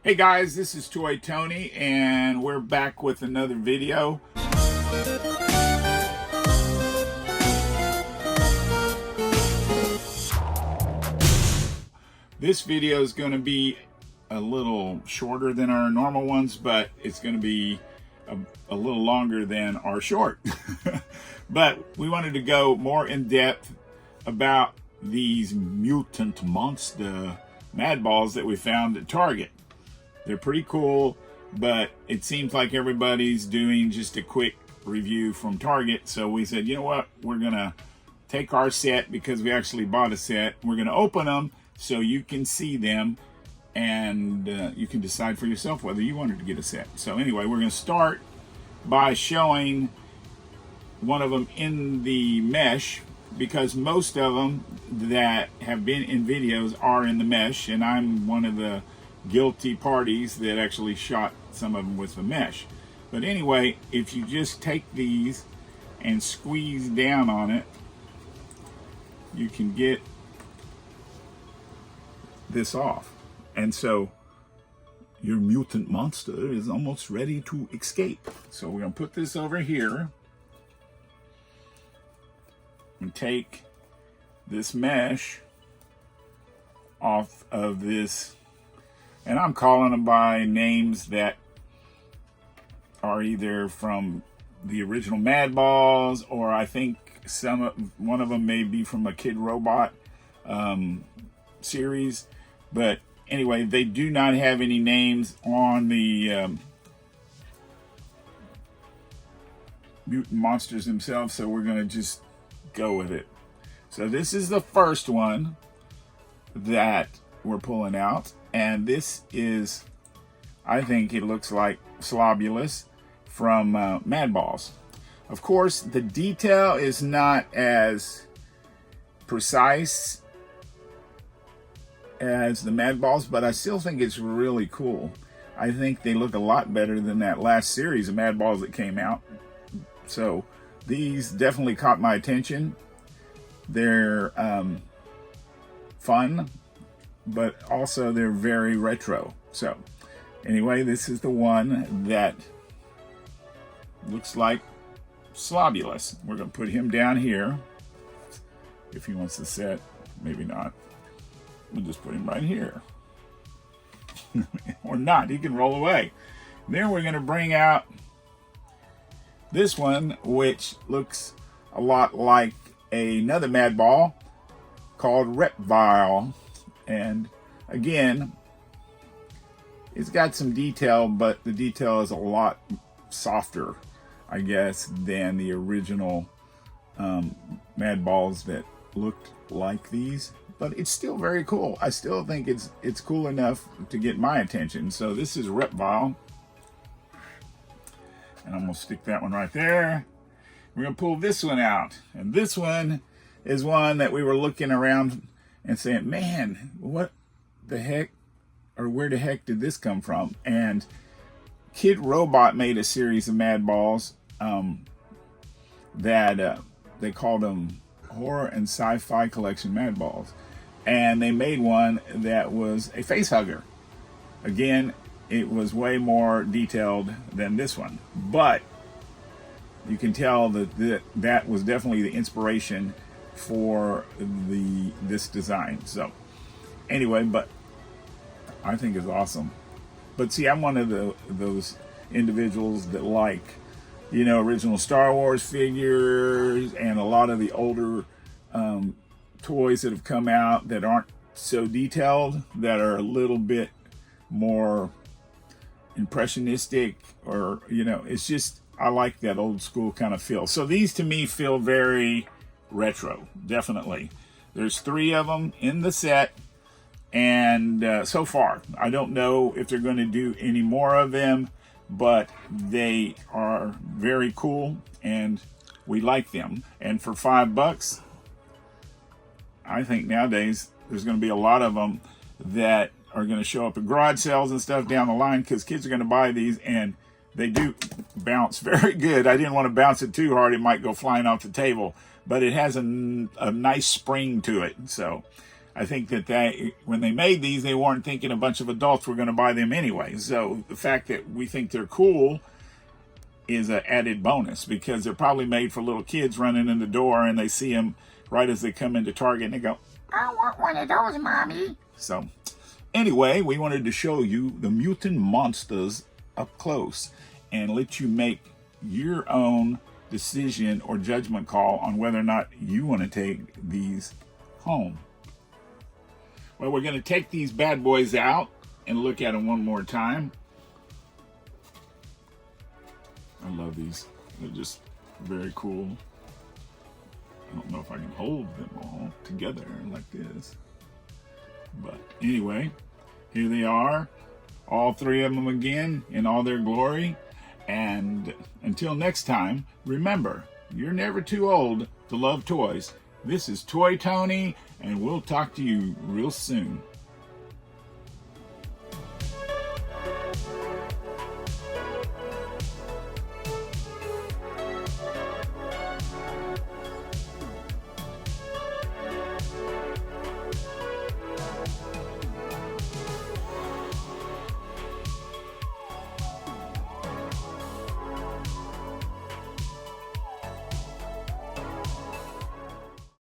Hey guys, this is Toy Tony and we're back with another video. This video is going to be a little shorter than our normal ones, but it's going to be a little longer than our short. But we wanted to go more in depth about these Mutant Monster Madballs that we found at Target. They're pretty cool, but it seems like everybody's doing just a quick review from Target. So we said, you know what? We're going to take our set, because we actually bought a set. We're going to open them so you can see them, and you can decide for yourself whether you wanted to get a set. So anyway, we're going to start by showing one of them in the mesh, because most of them that have been in videos are in the mesh, and I'm one of the guilty parties that actually shot some of them with the mesh. But anyway, if you just take these and squeeze down on it, you can get this off, and so your mutant monster is almost ready to escape. So we're going to put this over here and take this mesh off of this. And I'm calling them by names that are either from the original Madballs, or I think one of them may be from a Kid Robot series. But anyway, they do not have any names on the Mutant Monsters themselves, so we're going to just go with it. So this is the first one that we're pulling out. And this is, I think it looks like Slobulus from Madballs. Of course, the detail is not as precise as the Madballs, but I still think it's really cool. I think they look a lot better than that last series of Madballs that came out. So these definitely caught my attention. They're fun, but also they're very retro. So anyway, this is the one that looks like Slobulus. We're going to put him down here. If he wants to sit, maybe not. We'll just put him right here. Or not, he can roll away. Then we're going to bring out this one, which looks a lot like another Madball called Reptile. And again, it's got some detail, but the detail is a lot softer, I guess, than the original Madballs that looked like these. But it's still very cool. I still think it's cool enough to get my attention. So this is Reptile, and I'm gonna stick that one right there. We're gonna pull this one out, and this one is one that we were looking around and saying, man, what the heck, or where the heck did this come from? And Kid Robot made a series of Madballs that they called them Horror and Sci-Fi Collection Madballs. And they made one that was a face hugger. Again, it was way more detailed than this one, but you can tell that that was definitely the inspiration for this design. So anyway, but I think it's awesome. But see, I'm one of those individuals that like, you know, original Star Wars figures and a lot of the older toys that have come out that aren't so detailed, that are a little bit more impressionistic, or, you know, it's just, I like that old school kind of feel. So these to me feel very retro, definitely. There's 3 of them in the set, and so far I don't know if they're going to do any more of them, but they are very cool and we like them. And for $5, I think nowadays there's going to be a lot of them that are going to show up at garage sales and stuff down the line, because kids are going to buy these, and they do bounce very good. I didn't want to bounce it too hard, it might go flying off the table, but it has a nice spring to it. So I think that when they made these, they weren't thinking a bunch of adults were going to buy them anyway. So the fact that we think they're cool is an added bonus, because they're probably made for little kids running in the door, and they see them right as they come into Target and they go, "I want one of those, Mommy." So anyway, we wanted to show you the Mutant Monsters up close and let you make your own decision or judgment call on whether or not you want to take these home. Well, we're going to take these bad boys out and look at them one more time. I love these. They're just very cool. I don't know if I can hold them all together like this. But anyway, here they are. All three of them again in all their glory. And until next time, remember, you're never too old to love toys. This is Toy Tony, and we'll talk to you real soon.